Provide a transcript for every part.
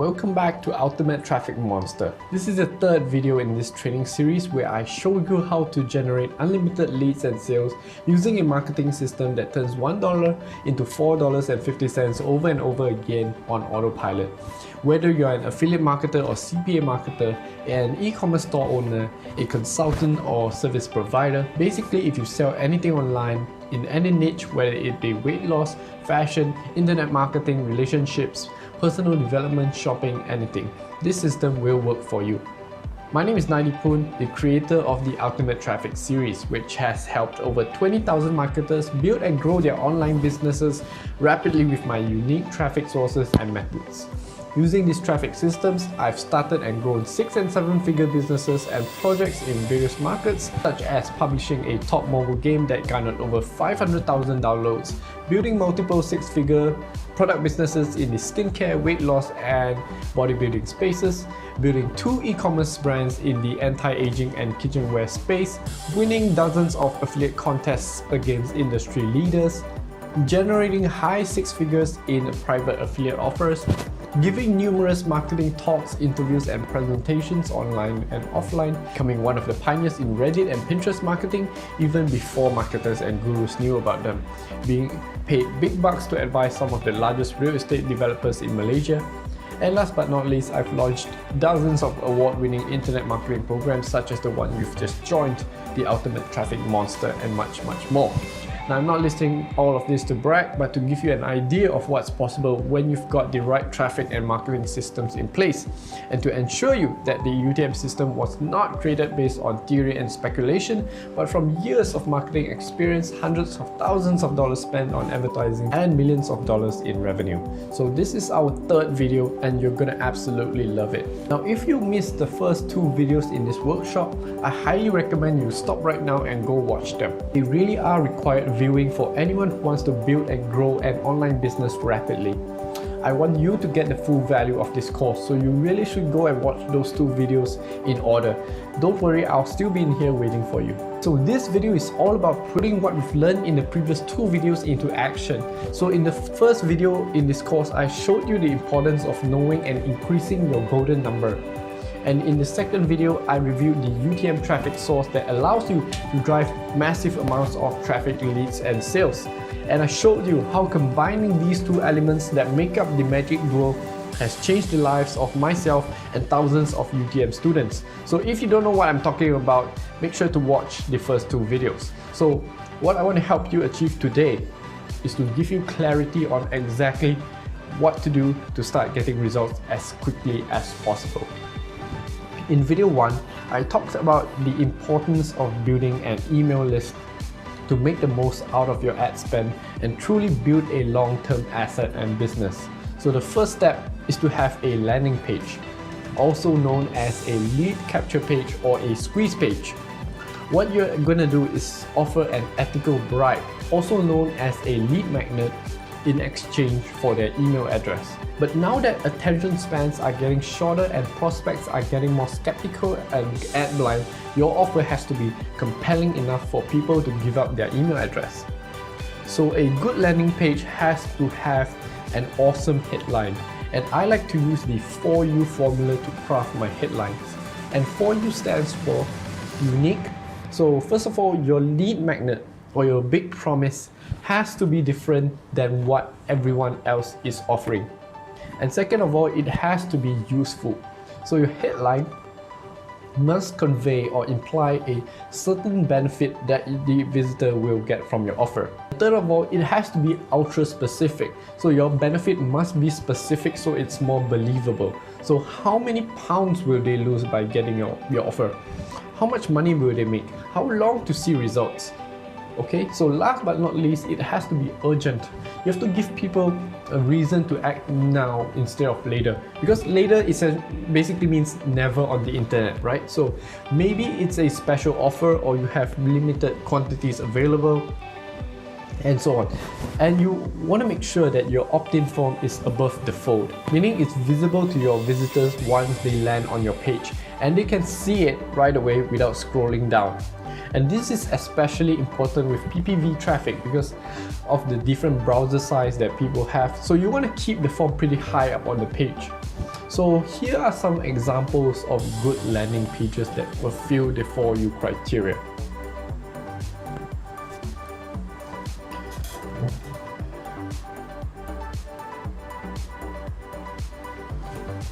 Welcome back to Ultimate Traffic Monster. This is the third video in this training series where I show you how to generate unlimited leads and sales using a marketing system that turns $1 into $4.50 over and over again on autopilot. Whether you're an affiliate marketer or CPA marketer, an e-commerce store owner, a consultant or service provider, basically if you sell anything online in any niche, whether it be weight loss, fashion, internet marketing, relationships, personal development, shopping, anything, this system will work for you. My name is Naidy, the creator of the Ultimate Traffic series, which has helped over 20,000 marketers build and grow their online businesses rapidly with my unique traffic sources and methods. Using these traffic systems, I've started and grown 6- and 7-figure businesses and projects in various markets, such as publishing a top mobile game that garnered over 500,000 downloads, building multiple 6-figure product businesses in the skincare, weight loss and bodybuilding spaces, building 2 e-commerce brands in the anti-aging and kitchenware space, winning dozens of affiliate contests against industry leaders, generating high 6 figures in private affiliate offers, giving numerous marketing talks, interviews and presentations online and offline, becoming one of the pioneers in Reddit and Pinterest marketing even before marketers and gurus knew about them, being paid big bucks to advise some of the largest real estate developers in Malaysia, and last but not least, I've launched dozens of award-winning internet marketing programs such as the one you've just joined, the Ultimate Traffic Monster, and much more. Now, I'm not listing all of this to brag, but to give you an idea of what's possible when you've got the right traffic and marketing systems in place, and to ensure you that the UTM system was not created based on theory and speculation, but from years of marketing experience, hundreds of thousands of dollars spent on advertising, and millions of dollars in revenue. So this is our third video, and you're gonna absolutely love it. Now, if you missed the first 2 videos in this workshop, I highly recommend you stop right now and go watch them. They really are required viewing for anyone who wants to build and grow an online business rapidly. I want you to get the full value of this course, so you really should go and watch those 2 videos in order. Don't worry, I'll still be in here waiting for you. So this video is all about putting what we've learned in the previous 2 videos into action. So in the first video in this course, I showed you the importance of knowing and increasing your golden number. And in the second video, I reviewed the UTM traffic source that allows you to drive massive amounts of traffic, leads and sales. And I showed you how combining these 2 elements that make up the magic duo has changed the lives of myself and thousands of UTM students. So if you don't know what I'm talking about, make sure to watch the first 2 videos. So what I want to help you achieve today is to give you clarity on exactly what to do to start getting results as quickly as possible. In video 1, I talked about the importance of building an email list to make the most out of your ad spend and truly build a long-term asset and business. So the first step is to have a landing page, also known as a lead capture page or a squeeze page. What you're gonna do is offer an ethical bribe, also known as a lead magnet, in exchange for their email address. But now that attention spans are getting shorter and prospects are getting more skeptical and ad blind, your offer has to be compelling enough for people to give up their email address. So a good landing page has to have an awesome headline, and I like to use the 4U formula to craft my headlines. And 4U stands for unique. So first of all, your lead magnet or your big promise has to be different than what everyone else is offering. And second of all, it has to be useful. So your headline must convey or imply a certain benefit that the visitor will get from your offer. Third of all, it has to be ultra specific. So your benefit must be specific so it's more believable. So how many pounds will they lose by getting your offer? How much money will they make? How long to see results? Okay, so last but not least, it has to be urgent. You have to give people a reason to act now instead of later, because later basically means never on the internet, right? So maybe it's a special offer or you have limited quantities available and so on. And you want to make sure that your opt-in form is above the fold, meaning it's visible to your visitors once they land on your page and they can see it right away without scrolling down. And this is especially important with PPV traffic because of the different browser size that people have. So you want to keep the form pretty high up on the page. So here are some examples of good landing pages that fulfill the For You criteria.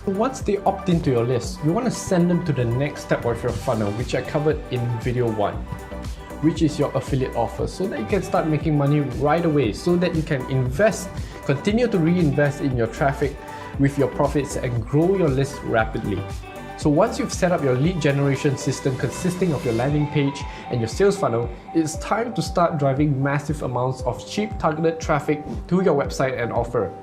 Once they opt into your list, you want to send them to the next step of your funnel, which I covered in video 1, which is your affiliate offer, so that you can start making money right away, so that you can continue to reinvest in your traffic with your profits and grow your list rapidly. So once you've set up your lead generation system consisting of your landing page and your sales funnel, it's time to start driving massive amounts of cheap targeted traffic to your website and offer.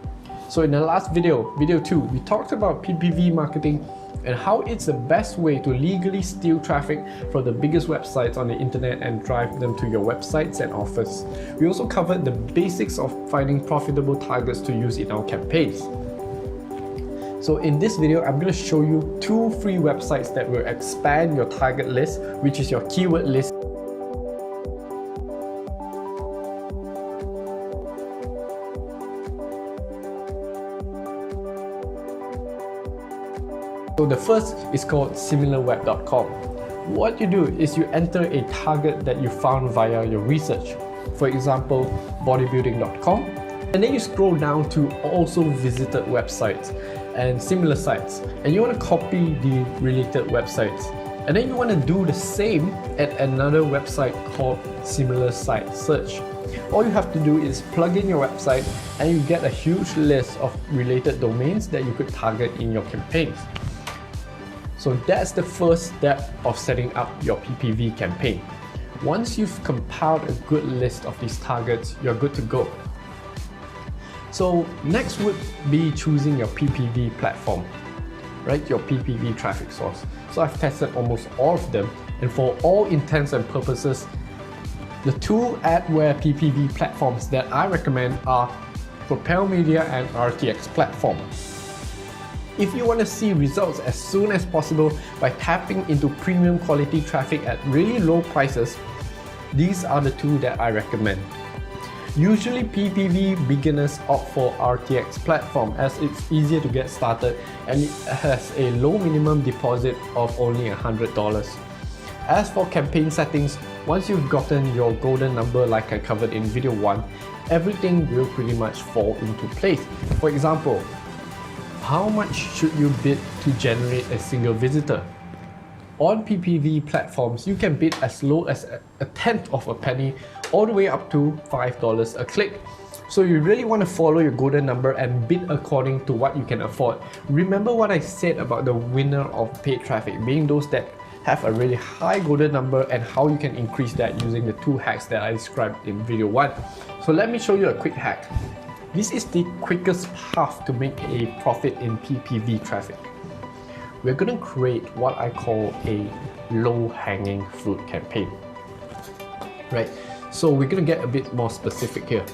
So in the last video, video 2, we talked about PPV marketing and how it's the best way to legally steal traffic from the biggest websites on the internet and drive them to your websites and offers. We also covered the basics of finding profitable targets to use in our campaigns. So in this video, I'm going to show you 2 free websites that will expand your target list, which is your keyword list. So the first is called similarweb.com. What you do is you enter a target that you found via your research. For example, bodybuilding.com. And then you scroll down to also visited websites and similar sites. And you want to copy the related websites. And then you want to do the same at another website called similar site search. All you have to do is plug in your website and you get a huge list of related domains that you could target in your campaigns. So that's the first step of setting up your PPV campaign. Once you've compiled a good list of these targets, you're good to go. So next would be choosing your PPV platform, right? Your PPV traffic source. So I've tested almost all of them, and for all intents and purposes, the 2 adware PPV platforms that I recommend are Propel Media and RTX platform. If you want to see results as soon as possible by tapping into premium quality traffic at really low prices, these are the 2 that I recommend. Usually PPV beginners opt for RTX platform as it's easier to get started and it has a low minimum deposit of only $100. As for campaign settings, once you've gotten your golden number like I covered in video 1, everything will pretty much fall into place. For example, how much should you bid to generate a single visitor? On PPV platforms, you can bid as low as a tenth of a penny all the way up to $5 a click. So you really want to follow your golden number and bid according to what you can afford. Remember what I said about the winner of paid traffic being those that have a really high golden number and how you can increase that using the 2 hacks that I described in video 1. So let me show you a quick hack. This is the quickest path to make a profit in PPV traffic. We're going to create what I call a low-hanging fruit campaign. Right, so we're going to get a bit more specific here.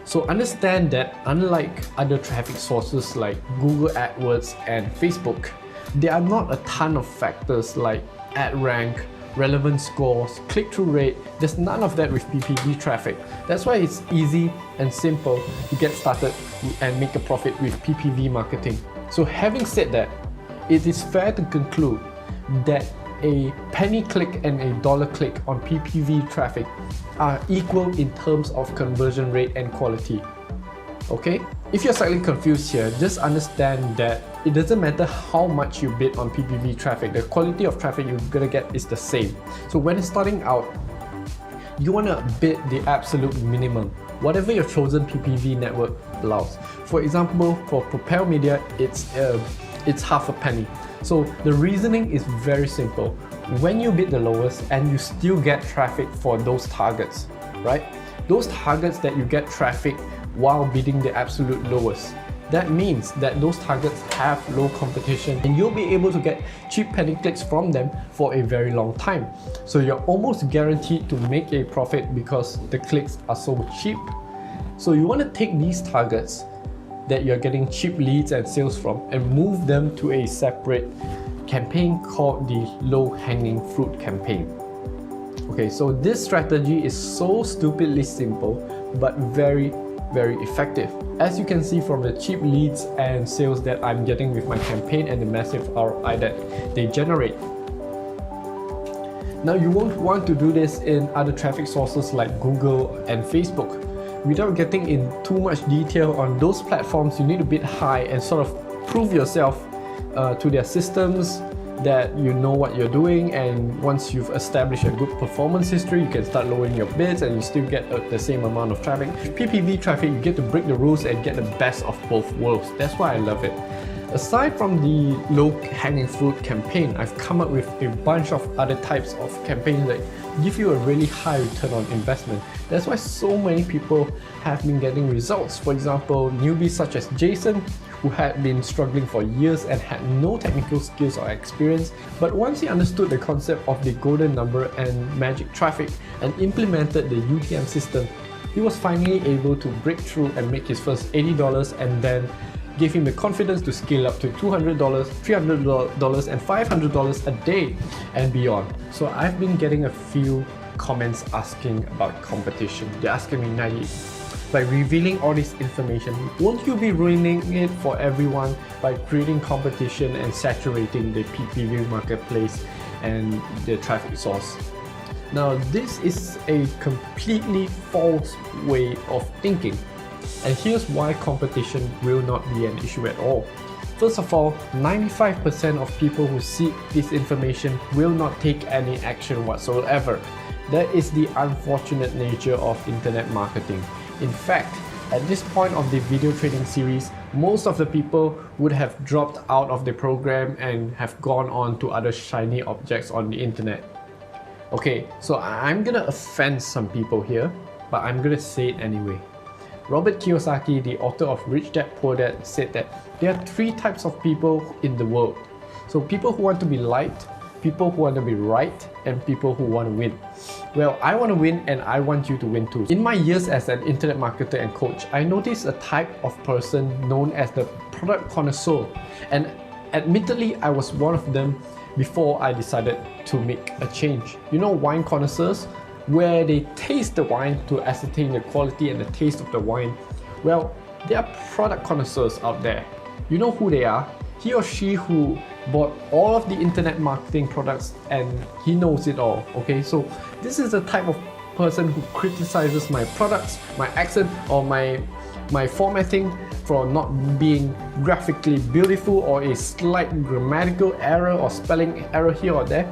So understand that unlike other traffic sources like Google AdWords and Facebook, there are not a ton of factors like ad rank, relevant scores, click-through rate. There's none of that with PPV traffic. That's why it's easy and simple to get started and make a profit with PPV marketing. So having said that, it is fair to conclude that a penny click and a dollar click on PPV traffic are equal in terms of conversion rate and quality. Okay? If you're slightly confused here, just understand that it doesn't matter how much you bid on PPV traffic, the quality of traffic you're gonna get is the same. So when starting out, you wanna bid the absolute minimum, whatever your chosen PPV network allows. For example, for Propel Media, it's half a penny. So the reasoning is very simple. When you bid the lowest and you still get traffic for those targets, right? Those targets that you get traffic while bidding the absolute lowest. That means that those targets have low competition and you'll be able to get cheap penny clicks from them for a very long time. So you're almost guaranteed to make a profit because the clicks are so cheap. So you want to take these targets that you're getting cheap leads and sales from and move them to a separate campaign called the low-hanging fruit campaign. Okay, so this strategy is so stupidly simple but very very effective. As you can see from the cheap leads and sales that I'm getting with my campaign and the massive ROI that they generate. Now you won't want to do this in other traffic sources like Google and Facebook. Without getting in too much detail on those platforms, you need to bid high and sort of prove yourself to their systems that you know what you're doing, and once you've established a good performance history, you can start lowering your bids and you still get the same amount of traffic. PPV traffic, you get to break the rules and get the best of both worlds. That's why I love it. Aside from the low-hanging fruit campaign, I've come up with a bunch of other types of campaigns that give you a really high return on investment. That's why so many people have been getting results. For example, newbies such as Jason, who had been struggling for years and had no technical skills or experience, but once he understood the concept of the golden number and magic traffic and implemented the UTM system, he was finally able to break through and make his first $80, and then gave him the confidence to scale up to $200, $300 and $500 a day and beyond. So I've been getting a few comments asking about competition. They're asking me, Naidy, by revealing all this information, won't you be ruining it for everyone by creating competition and saturating the PPV marketplace and the traffic source? Now, this is a completely false way of thinking. And here's why competition will not be an issue at all. First of all, 95% of people who seek this information will not take any action whatsoever. That is the unfortunate nature of internet marketing. In fact, at this point of the video trading series, most of the people would have dropped out of the program and have gone on to other shiny objects on the internet. Okay, so I'm gonna offend some people here, but I'm gonna say it anyway. Robert Kiyosaki, the author of Rich Dad Poor Dad, said that there are three types of people in the world. So people who want to be liked, people who want to be right, and people who want to win. Well, I want to win and I want you to win too. In my years as an internet marketer and coach, I noticed a type of person known as the product connoisseur. And admittedly, I was one of them before I decided to make a change. You know, wine connoisseurs, where they taste the wine to ascertain the quality and the taste of the wine. Well, there are product connoisseurs out there. You know who they are? He or she who bought all of the internet marketing products and he knows it all, okay? So this is the type of person who criticizes my products, my accent, or my formatting for not being graphically beautiful, or a slight grammatical error or spelling error here or there.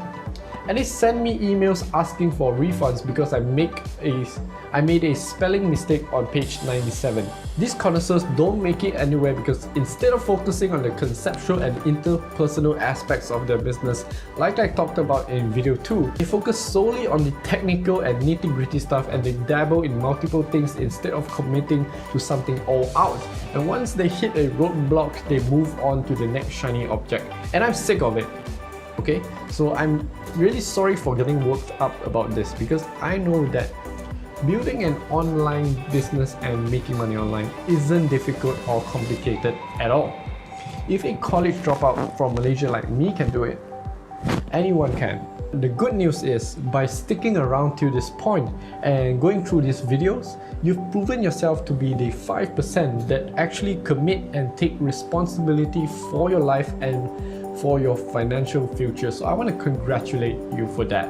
And they send me emails asking for refunds because I made a spelling mistake on page 97. These connoisseurs don't make it anywhere because instead of focusing on the conceptual and interpersonal aspects of their business, like I talked about in video 2, they focus solely on the technical and nitty-gritty stuff, and they dabble in multiple things instead of committing to something all out. And once they hit a roadblock, they move on to the next shiny object. And I'm sick of it. Okay, so I'm really sorry for getting worked up about this, because I know that building an online business and making money online isn't difficult or complicated at all. If a college dropout from Malaysia like me can do it, anyone can. The good news is, by sticking around to this point and going through these videos, you've proven yourself to be the 5% that actually commit and take responsibility for your life and for your financial future. So I want to congratulate you for that.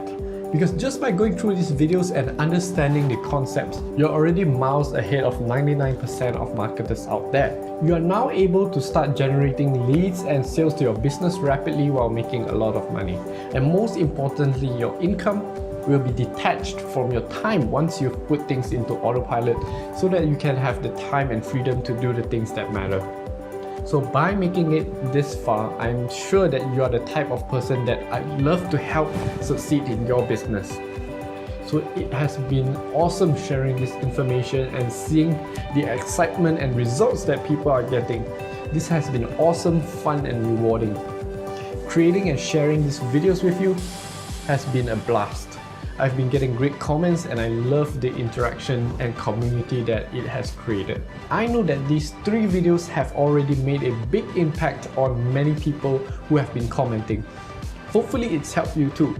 Because just by going through these videos and understanding the concepts, you're already miles ahead of 99% of marketers out there. You are now able to start generating leads and sales to your business rapidly while making a lot of money. And most importantly, your income will be detached from your time once you've put things into autopilot, so that you can have the time and freedom to do the things that matter. So by making it this far, I'm sure that you are the type of person that I'd love to help succeed in your business. So it has been awesome sharing this information and seeing the excitement and results that people are getting. This has been awesome, fun and rewarding. Creating and sharing these videos with you has been a blast. I've been getting great comments and I love the interaction and community that it has created. I know that these 3 videos have already made a big impact on many people who have been commenting. Hopefully it's helped you too.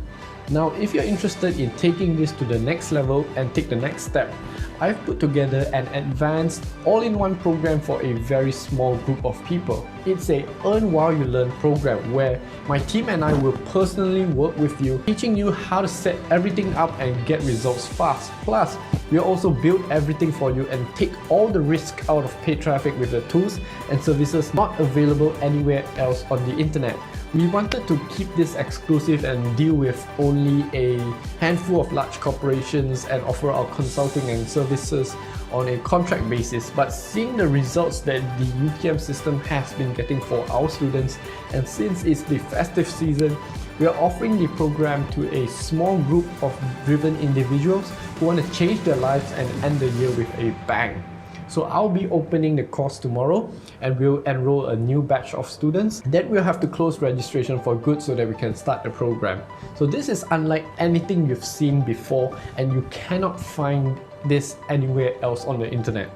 Now, if you're interested in taking this to the next level and take the next step, I've put together an advanced all-in-one program for a very small group of people. It's a Earn While You Learn program where my team and I will personally work with you, teaching you how to set everything up and get results fast. Plus, we'll also build everything for you and take all the risk out of paid traffic with the tools and services not available anywhere else on the internet. We wanted to keep this exclusive and deal with only a handful of large corporations and offer our consulting and services on a contract basis, but seeing the results that the UTM system has been getting for our students, and since it's the festive season, we are offering the program to a small group of driven individuals who want to change their lives and end the year with a bang. So I'll be opening the course tomorrow and we'll enroll a new batch of students. Then we'll have to close registration for good so that we can start the program. So this is unlike anything you've seen before and you cannot find this anywhere else on the internet.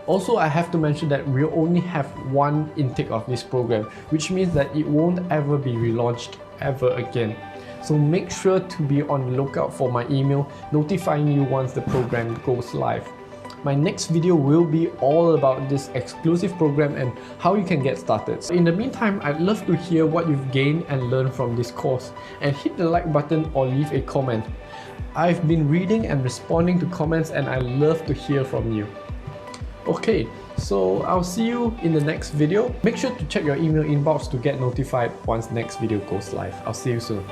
Also, I have to mention that we'll only have one intake of this program, which means that it won't ever be relaunched ever again. So make sure to be on the lookout for my email notifying you once the program goes live. My next video will be all about this exclusive program and how you can get started. So in the meantime, I'd love to hear what you've gained and learned from this course, and hit the like button or leave a comment. I've been reading and responding to comments and I love to hear from you. Okay, so I'll see you in the next video. Make sure to check your email inbox to get notified once next video goes live. I'll see you soon.